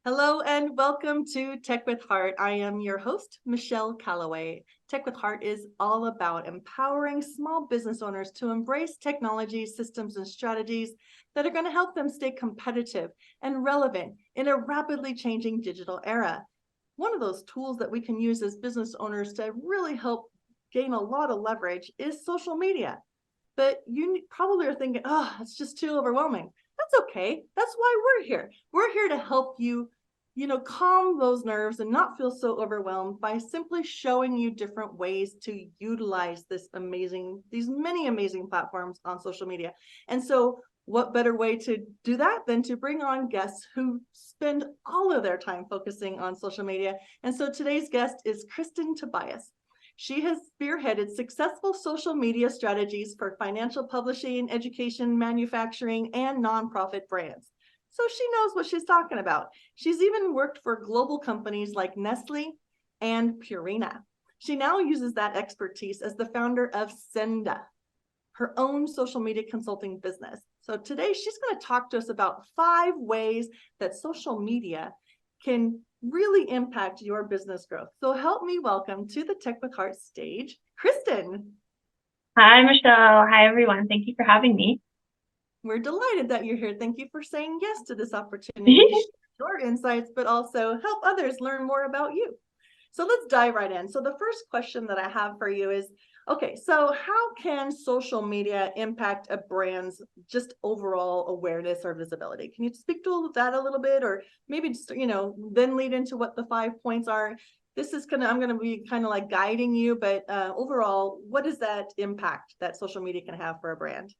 Hello and welcome to Tech with Heart. I am your host, Michelle Calloway. Tech with Heart is all about empowering small business owners to embrace technology, systems, and strategies that are going to help them stay competitive and relevant in a rapidly changing digital era. One of those tools that we can use as business owners to really help gain a lot of leverage is social media. But you probably are thinking, oh, it's just too overwhelming. That's okay. That's why we're here. We're here to help you calm those nerves and not feel so overwhelmed by simply showing you different ways to utilize these many amazing platforms on social media. And so what better way to do that than to bring on guests who spend all of their time focusing on social media. And so today's guest is Kristin Tobias. She has spearheaded successful social media strategies for financial publishing, education, manufacturing, and nonprofit brands. So she knows what she's talking about. She's even worked for global companies like Nestle and Purina. She now uses that expertise as the founder of Scenda, her own social media consulting business. So today she's going to talk to us about 5 ways that social media can really impact your business growth. So help me welcome to the Tech with Heart stage, Kristin. Hi, Michelle. Hi, everyone. Thank you for having me. We're delighted that you're here. Thank you for saying yes to this opportunity to share your insights, but also help others learn more about you. So let's dive right in. So the first question that I have for you is, okay, so how can social media impact a brand's just overall awareness or visibility? Can you speak to that a little bit, or maybe just, then lead into what the 5 points are? I'm going to be kind of like guiding you, but overall, what is that impact that social media can have for a brand?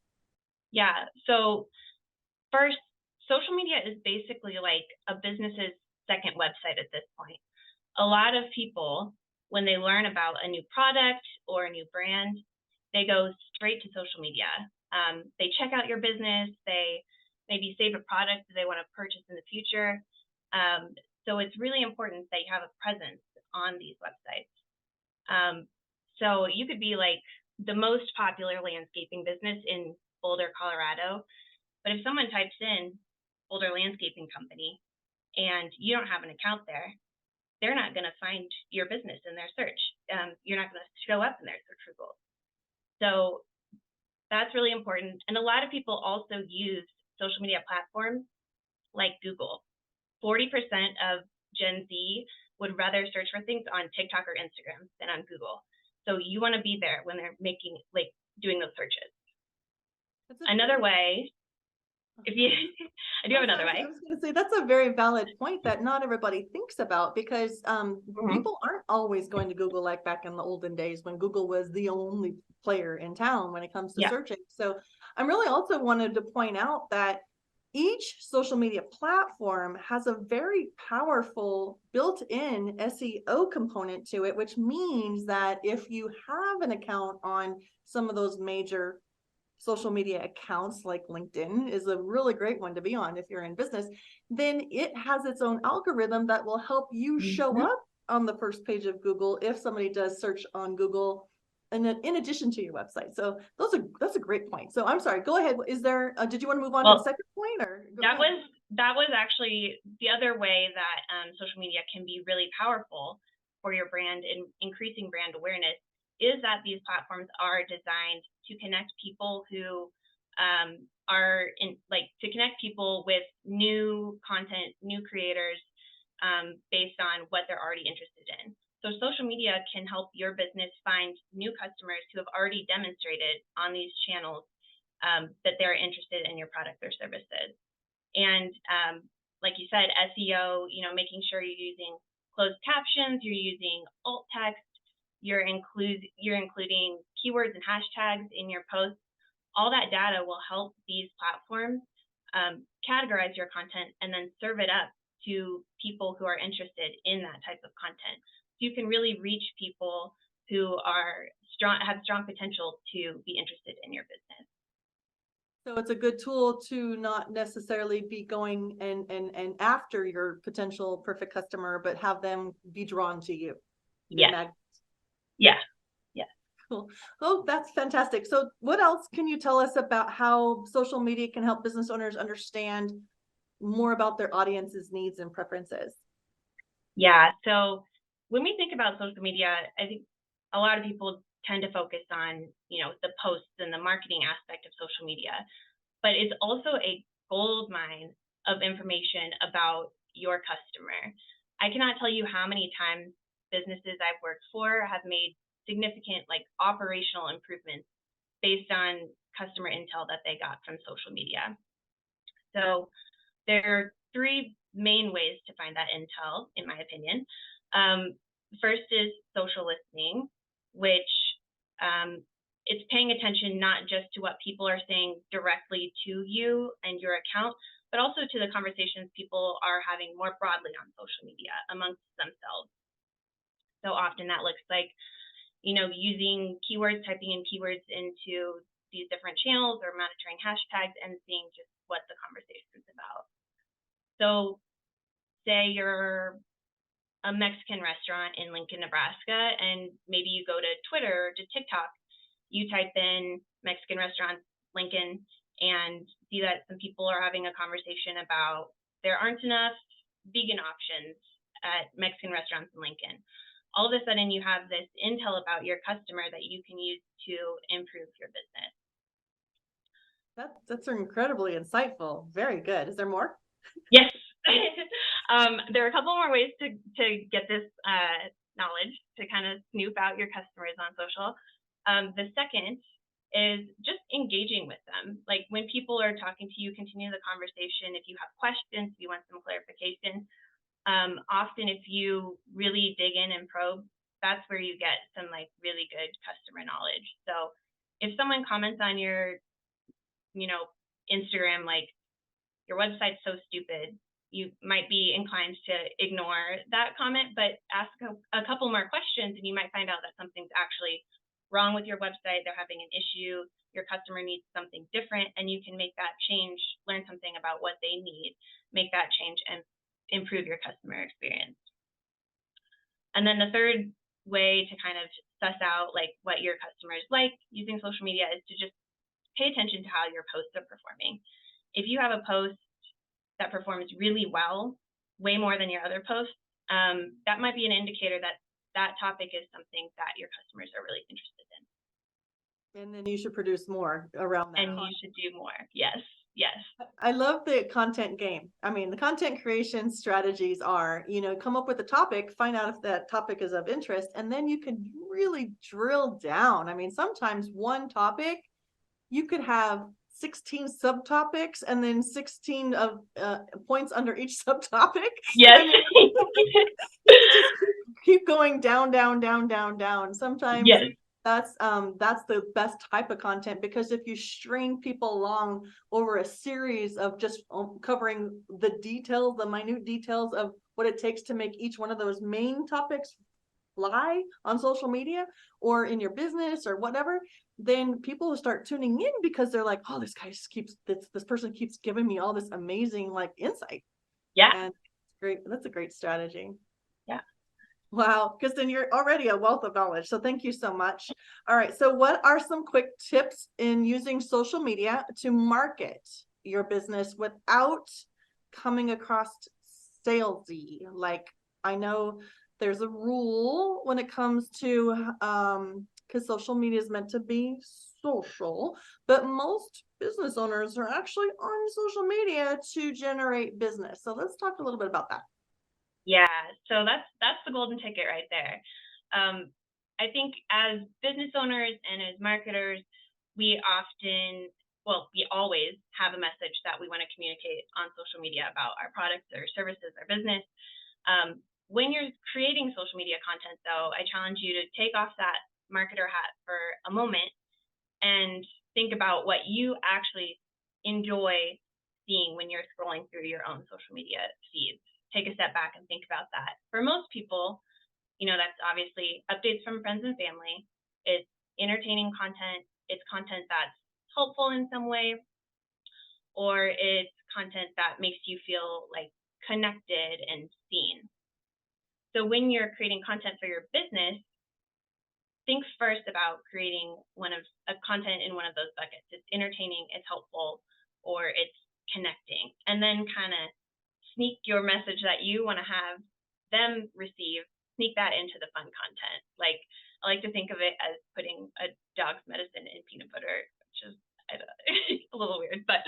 Yeah. So first, social media is basically like a business's second website at this point. A lot of people, when they learn about a new product or a new brand, they go straight to social media. They check out your business. They maybe save a product that they want to purchase in the future. So it's really important that you have a presence on these websites. So you could be like the most popular landscaping business in Boulder, Colorado. But if someone types in Boulder Landscaping Company and you don't have an account there, they're not going to find your business in their search. You're not going to show up in their search results. So that's really important. And a lot of people also use social media platforms like Google. 40% of Gen Z would rather search for things on TikTok or Instagram than on Google. So you want to be there when they're doing those searches. Another way, I do have another way. I was going to say that's a very valid point that not everybody thinks about, because people aren't always going to Google like back in the olden days when Google was the only player in town when it comes to searching. So I'm really also wanted to point out that each social media platform has a very powerful built-in SEO component to it, which means that if you have an account on some of those major social media accounts, like LinkedIn is a really great one to be on if you're in business, then it has its own algorithm that will help you show up on the first page of Google if somebody does search on Google, and then in addition to your website. So that's a great point. So I'm sorry, go ahead. Is there did you want to move on to the second point, or that was actually the other way that social media can be really powerful for your brand in increasing brand awareness, is that these platforms are designed to connect people who to connect people with new content, new creators, based on what they're already interested in. So social media can help your business find new customers who have already demonstrated on these channels that they're interested in your product or services. And like you said, SEO, making sure you're using closed captions, you're using alt text, you're including keywords and hashtags in your posts. All that data will help these platforms categorize your content and then serve it up to people who are interested in that type of content. you can really reach people who are strong, have strong potential to be interested in your business. So it's a good tool to not necessarily be going and after your potential perfect customer, but have them be drawn to you. Yes. Yeah. Yeah. Cool. Oh, that's fantastic. So what else can you tell us about how social media can help business owners understand more about their audience's needs and preferences? Yeah. So when we think about social media, I think a lot of people tend to focus on, the posts and the marketing aspect of social media, but it's also a gold mine of information about your customer. I cannot tell you how many times businesses I've worked for have made significant operational improvements based on customer intel that they got from social media. So there are three main ways to find that intel, in my opinion. First is social listening, which it's paying attention not just to what people are saying directly to you and your account, but also to the conversations people are having more broadly on social media amongst themselves. So often that looks like, using keywords, typing in keywords into these different channels or monitoring hashtags and seeing just what the conversation is about. So say you're a Mexican restaurant in Lincoln, Nebraska, and maybe you go to Twitter or to TikTok, you type in Mexican restaurant Lincoln and see that some people are having a conversation about there aren't enough vegan options at Mexican restaurants in Lincoln. All of a sudden you have this intel about your customer that you can use to improve your business. That's incredibly insightful. Very good. Is there more? Yes. There are a couple more ways to get this knowledge, to kind of snoop out your customers on social. The second is just engaging with them. Like when people are talking to you, continue the conversation. If you have questions, if you want some clarification, often if you really dig in and probe, that's where you get some really good customer knowledge. So if someone comments on your, Instagram, your website's so stupid, you might be inclined to ignore that comment, but ask a couple more questions and you might find out that something's actually wrong with your website. They're having an issue. Your customer needs something different, and you can make that change, learn something about what they need, make that change, and improve your customer experience. And then the third way to kind of suss out what your customers like using social media is to just pay attention to how your posts are performing. If you have a post that performs really well, way more than your other posts, that might be an indicator that that topic is something that your customers are really interested in. And then you should produce more around that. And you should do more. Yes. Yes. I love the content game. I mean, the content creation strategies are, come up with a topic, find out if that topic is of interest, and then you can really drill down. I mean, sometimes one topic, you could have 16 subtopics and then 16 of points under each subtopic. Yes. I mean, you just keep going down. Sometimes yes. That's the best type of content, because if you string people along over a series of just covering the details, the minute details of what it takes to make each one of those main topics fly on social media or in your business or whatever, then people will start tuning in because they're like, oh, this guy just keeps this person keeps giving me all this amazing insight. Yeah. And great. That's a great strategy. Yeah. Wow, Kristin, you're already a wealth of knowledge. So thank you so much. All right. So what are some quick tips in using social media to market your business without coming across salesy? Like, I know there's a rule when it comes to, because social media is meant to be social, but most business owners are actually on social media to generate business. So let's talk a little bit about that. Yeah, so that's the golden ticket right there. I think as business owners and as marketers, we always have a message that we want to communicate on social media about our products or services or business. When you're creating social media content, though, I challenge you to take off that marketer hat for a moment and think about what you actually enjoy seeing when you're scrolling through your own social media feeds. Take a step back and think about that. For most people, That's obviously updates from friends and family. It's entertaining content. It's content that's helpful in some way, or it's content that makes you feel like connected and seen. So when you're creating content for your business, think first about creating one of a content in one of those buckets. It's entertaining, it's helpful, or it's connecting. And then kind of sneak your message that you want to have them receive, sneak that into the fun content. Like, I like to think of it as putting a dog's medicine in peanut butter, which is a little weird, but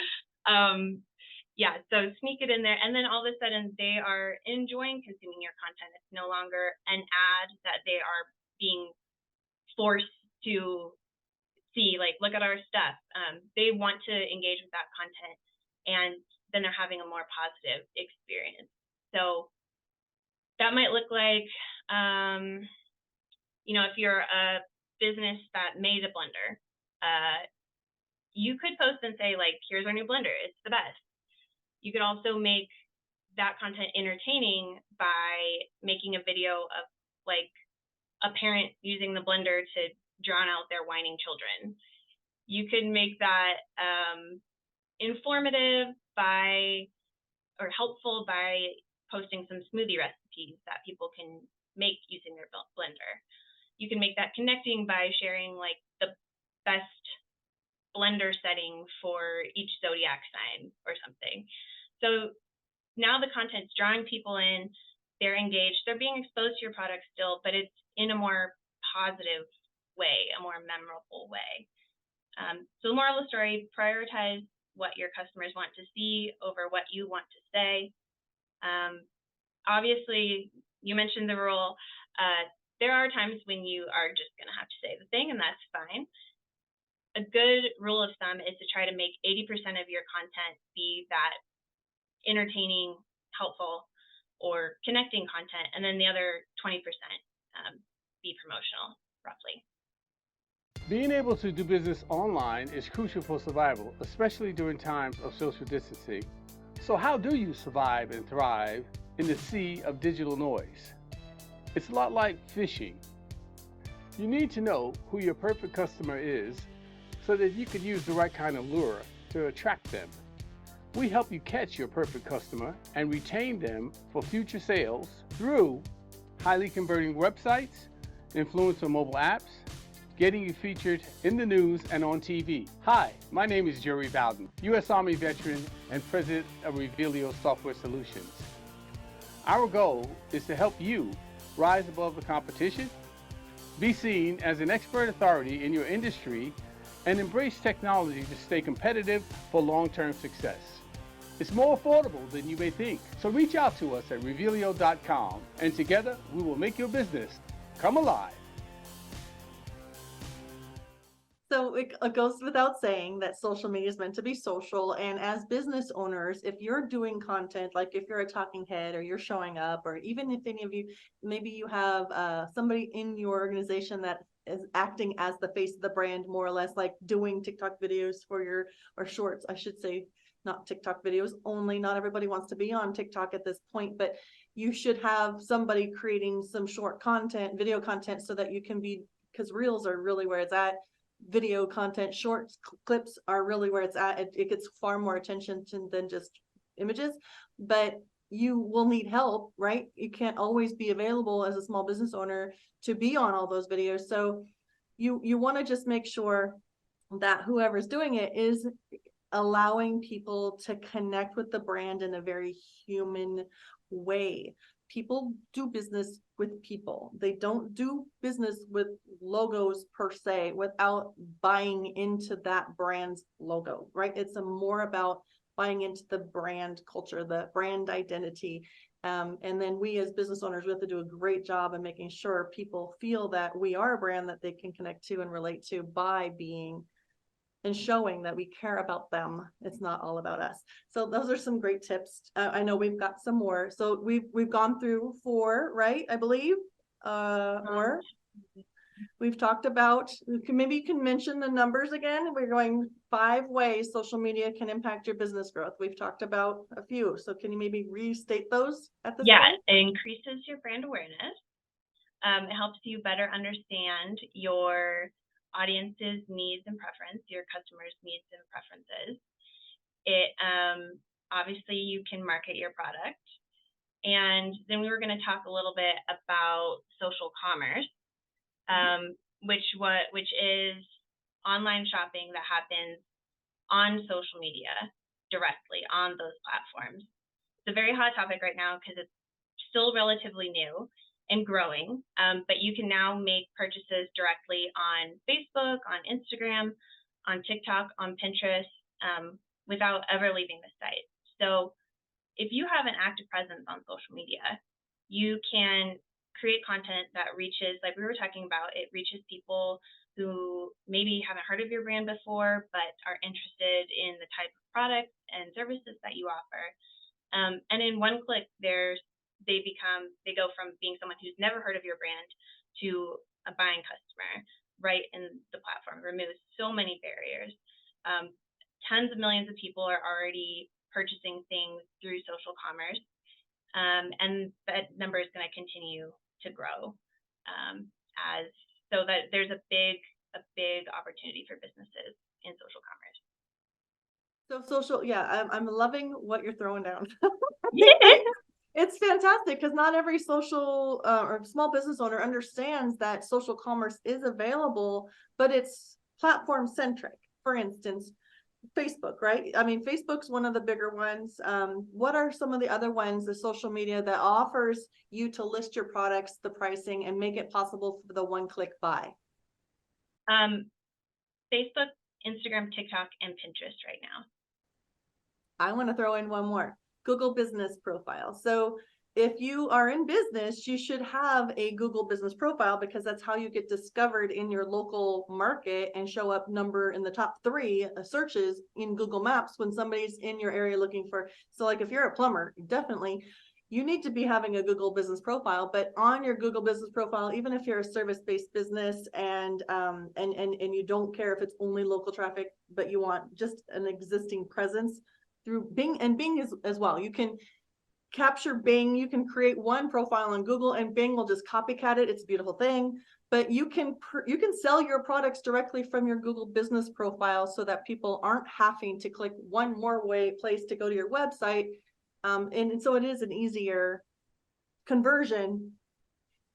yeah, so sneak it in there, and then all of a sudden they are enjoying consuming your content. It's no longer an ad that they are being forced to see, like, look at our stuff. They want to engage with that content, and then they're having a more positive experience. So that might look like, if you're a business that made a blender, you could post and say, like, here's our new blender, it's the best. You could also make that content entertaining by making a video of, like, a parent using the blender to drown out their whining children. You could make that informative or helpful by posting some smoothie recipes that people can make using their blender. You can make that connecting by sharing, like, the best blender setting for each zodiac sign or something. So now the content's drawing people in, they're engaged, they're being exposed to your product still, but it's in a more positive way, a more memorable way. So the moral of the story, prioritize what your customers want to see over what you want to say. Obviously, you mentioned the rule. There are times when you are just going to have to say the thing, and that's fine. A good rule of thumb is to try to make 80% of your content be that entertaining, helpful, or connecting content, and then the other 20% be promotional, roughly. Being able to do business online is crucial for survival, especially during times of social distancing. So how do you survive and thrive in the sea of digital noise? It's a lot like fishing. You need to know who your perfect customer is so that you can use the right kind of lure to attract them. We help you catch your perfect customer and retain them for future sales through highly converting websites, influencer mobile apps, getting you featured in the news and on TV. Hi, my name is Jerry Bowden, U.S. Army veteran and president of Revelio Software Solutions. Our goal is to help you rise above the competition, be seen as an expert authority in your industry, and embrace technology to stay competitive for long-term success. It's more affordable than you may think. So reach out to us at revelio.com, and together we will make your business come alive. So it goes without saying that social media is meant to be social. And as business owners, if you're doing content, like if you're a talking head or you're showing up, or even if any of you, maybe you have somebody in your organization that is acting as the face of the brand, more or less, like doing TikTok videos or shorts, I should say, not TikTok videos only. Not everybody wants to be on TikTok at this point, but you should have somebody creating some short content, video content, so that you can be, because reels are really where it's at. Video content, shorts, clips are really where it's at. It gets far more attention than just images, but you will need help, right? You can't always be available as a small business owner to be on all those videos. So you want to just make sure that whoever's doing it is allowing people to connect with the brand in a very human way. People do business with people. They don't do business with logos per se without buying into that brand's logo, right? It's more about buying into the brand culture, the brand identity. And then we as business owners, we have to do a great job of making sure people feel that we are a brand that they can connect to and relate to by being and showing that we care about them. It's not all about us. So those are some great tips. I know we've got some more. So we've gone through 4, right? I believe. Or we've talked about, maybe you can mention the numbers again. We're going 5 ways social media can impact your business growth. We've talked about a few. So can you maybe restate those at this point? It increases your brand awareness. It helps you better understand your audience's needs and preference, your customers' needs and preferences. It obviously you can market your product. And then we were going to talk a little bit about social commerce, which is online shopping that happens on social media directly on those platforms. It's a very hot topic right now because it's still relatively new and growing, but you can now make purchases directly on Facebook, on Instagram, on TikTok, on Pinterest, without ever leaving the site. So if you have an active presence on social media, you can create content that reaches, like we were talking about, it reaches people who maybe haven't heard of your brand before, but are interested in the type of products and services that you offer. And in one click, they go from being someone who's never heard of your brand to a buying customer right in the platform. Removes so many barriers. Tens of millions of people are already purchasing things through social commerce, and that number is going to continue to grow so that there's a big opportunity for businesses in social commerce. So I'm loving what you're throwing down. Yeah. It's fantastic because not every social or small business owner understands that social commerce is available, but it's platform centric. For instance, Facebook, right? I mean, Facebook's one of the bigger ones. What are some of the other ones, the social media that offers you to list your products, the pricing, and make it possible for the one-click buy? Facebook, Instagram, TikTok, and Pinterest right now. I want to throw in one more, Google Business Profile. So if you are in business, you should have a Google Business Profile because that's how you get discovered in your local market and show up number in the top 3 searches in Google Maps when somebody's in your area looking for. So like if you're a plumber, definitely you need to be having a Google Business Profile, but on your Google Business Profile, even if you're a service-based business and you don't care if it's only local traffic, but you want just an existing presence through Bing, and Bing as well. You can capture Bing. You can create one profile on Google and Bing will just copycat it. It's a beautiful thing. But you can sell your products directly from your Google Business Profile so that people aren't having to click one more place to go to your website. And so it is an easier conversion.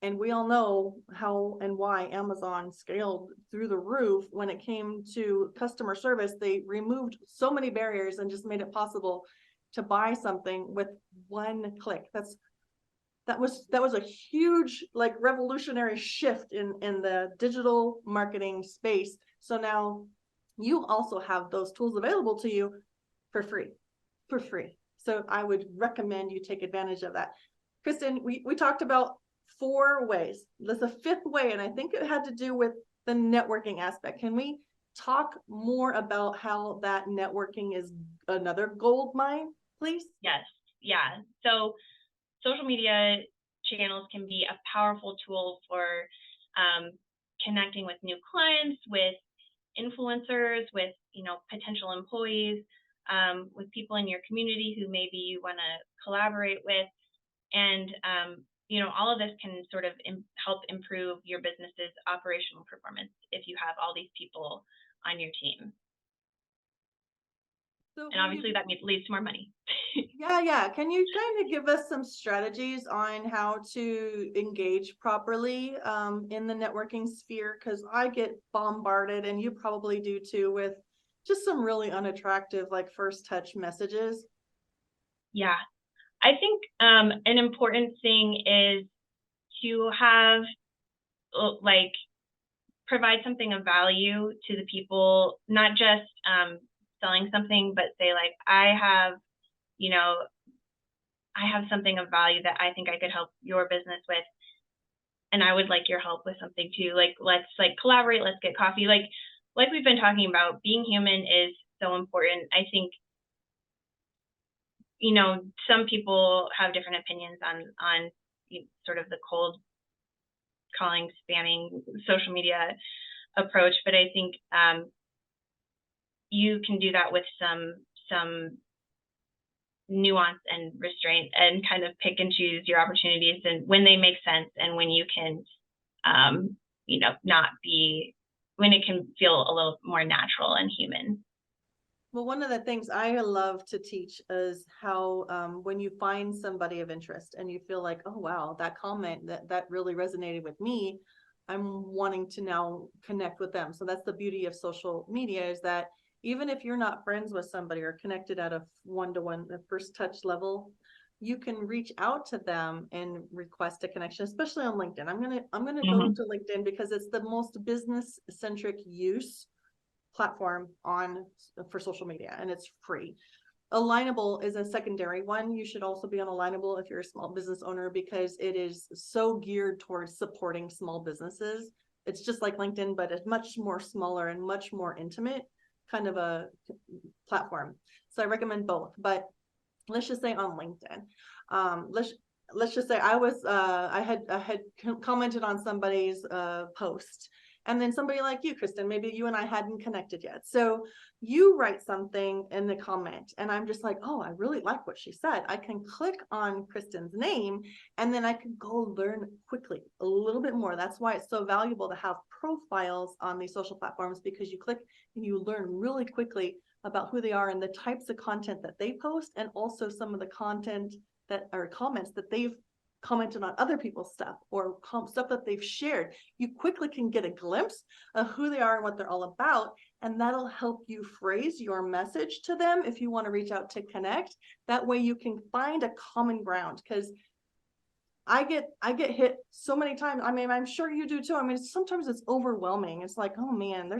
And we all know how and why Amazon scaled through the roof when it came to customer service. They removed so many barriers and just made it possible to buy something with one click. That was a huge, like, revolutionary shift in the digital marketing space. So now you also have those tools available to you for free. So I would recommend you take advantage of that. Kristin, we talked about 4 ways. There's a 5th way, and I think it had to do with the networking aspect. Can we talk more about how that networking is another gold mine, please? Yes. Yeah. So social media channels can be a powerful tool for connecting with new clients, with influencers, with potential employees, with people in your community who maybe you want to collaborate with, and all of this can sort of help improve your business's operational performance if you have all these people on your team. So and obviously that leads to more money. Yeah. Can you kind of give us some strategies on how to engage properly in the networking sphere? Because I get bombarded, and you probably do too, with just some really unattractive, like, first touch messages. Yeah. I think an important thing is to have, provide something of value to the people, not just selling something, but say, like, I have something of value that I think I could help your business with, and I would like your help with something too. Like, let's collaborate, let's get coffee. Like we've been talking about, being human is so important. I think some people have different opinions on sort of the cold calling, spamming, social media approach, but I think you can do that with some nuance and restraint and kind of pick and choose your opportunities and when they make sense and when you can, not be, when it can feel a little more natural and human. Well, one of the things I love to teach is how when you find somebody of interest and you feel like, oh, wow, that comment that really resonated with me, I'm wanting to now connect with them. So that's the beauty of social media, is that even if you're not friends with somebody or connected at a one-to-one, the first touch level, you can reach out to them and request a connection, especially on LinkedIn. I'm gonna go to LinkedIn because it's the most business-centric use platform for social media, and it's free. Alignable is a secondary one. You should also be on Alignable if you're a small business owner, because it is so geared towards supporting small businesses. It's just like LinkedIn, but it's much more smaller and much more intimate kind of a platform. So I recommend both, but let's just say on LinkedIn, let's just say I had commented on somebody's post, and then somebody like you, Kristin, maybe you and I hadn't connected yet. So you write something in the comment and I'm just like, oh, I really like what she said. I can click on Kristin's name and then I can go learn quickly a little bit more. That's why it's so valuable to have profiles on these social platforms, because you click and you learn really quickly about who they are and the types of content that they post, and also some of the content that are comments that they've commented on other people's stuff or stuff that they've shared. You quickly can get a glimpse of who they are and what they're all about, and that'll help you phrase your message to them if you want to reach out to connect. That way you can find a common ground, because I get hit so many times. I mean, I'm sure you do too. I mean, sometimes it's overwhelming. It's like, oh man,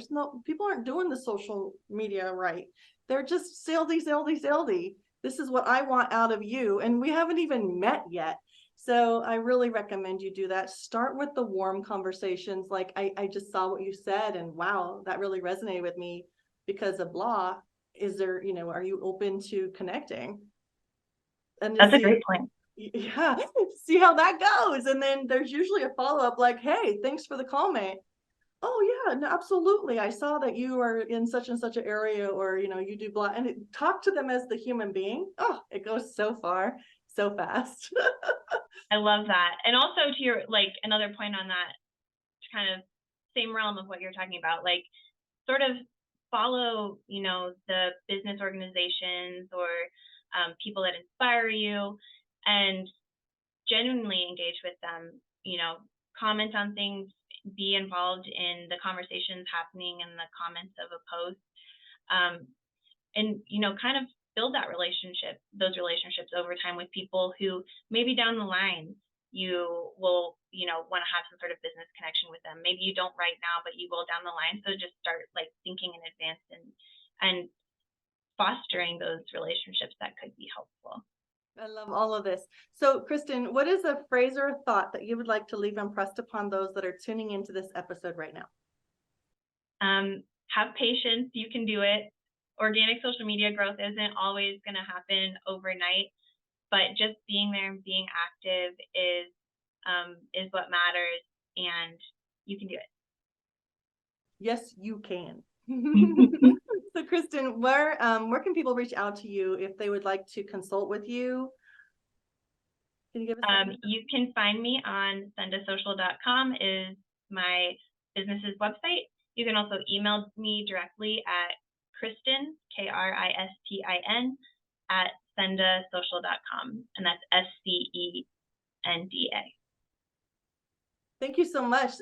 people aren't doing the social media right. They're just salesy. This is what I want out of you. And we haven't even met yet. So I really recommend you do that. Start with the warm conversations. Like I just saw what you said and wow, that really resonated with me because of blah. Is there, are you open to connecting? And that's a great point. Yeah, see how that goes. And then there's usually a follow-up like, hey, thanks for the comment. Oh yeah, no, absolutely. I saw that you are in such and such an area, or you do blah, and talk to them as the human being. Oh, it goes so far, so fast. I love that. And also to your, like, another point on that kind of same realm of what you're talking about, like sort of follow, the business organizations or people that inspire you, and genuinely engage with them, comment on things, be involved in the conversations happening in the comments of a post, and, kind of build those relationships over time with people who maybe down the line you will, want to have some sort of business connection with them. Maybe you don't right now, but you will down the line. So just start like thinking in advance and fostering those relationships that could be helpful. I love all of this. So, Kristin, what is a phrase or a thought that you would like to leave impressed upon those that are tuning into this episode right now? Have patience. You can do it. Organic social media growth isn't always going to happen overnight, but just being there and being active is what matters, and you can do it. Yes, you can. So, Kristin, where can people reach out to you if they would like to consult with you? Can you give us you can find me on scendasocial.com is my business's website. You can also email me directly at Kristin, Kristin, at scendasocial.com, and that's SCENDA. Thank you so much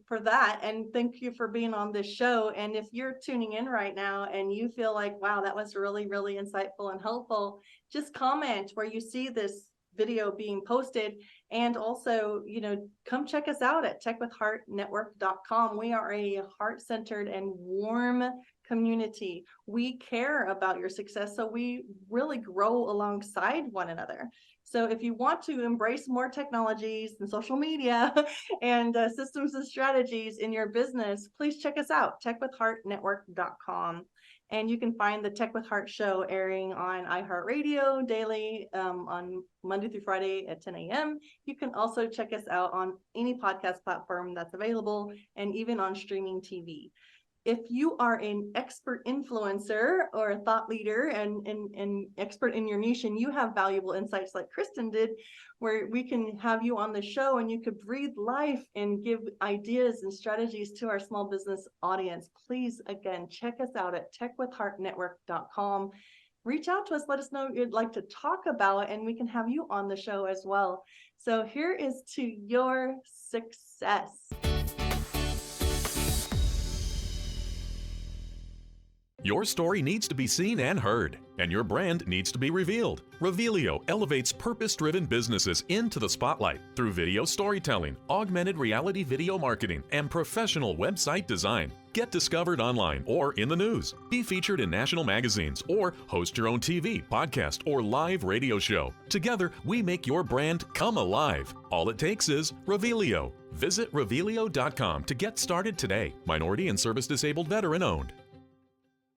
for that. And thank you for being on this show. And if you're tuning in right now and you feel like, wow, that was really, really insightful and helpful, just comment where you see this video being posted. And also, come check us out at techwithheartnetwork.com. We are a heart-centered and warm community. We care about your success, so we really grow alongside one another. So if you want to embrace more technologies and social media and systems and strategies in your business, please check us out, techwithheartnetwork.com. And you can find the Tech with Heart show airing on iHeartRadio daily on Monday through Friday at 10 a.m. You can also check us out on any podcast platform that's available, and even on streaming TV. If you are an expert influencer or a thought leader and expert in your niche, and you have valuable insights like Kristin did, where we can have you on the show and you could breathe life and give ideas and strategies to our small business audience, please, again, check us out at techwithheartnetwork.com. Reach out to us, let us know what you'd like to talk about, and we can have you on the show as well. So here is to your success. Your story needs to be seen and heard, and your brand needs to be revealed. Revealio elevates purpose-driven businesses into the spotlight through video storytelling, augmented reality video marketing, and professional website design. Get discovered online or in the news. Be featured in national magazines or host your own TV, podcast, or live radio show. Together, we make your brand come alive. All it takes is Revealio. Visit Revealio.com to get started today. Minority and service disabled veteran owned.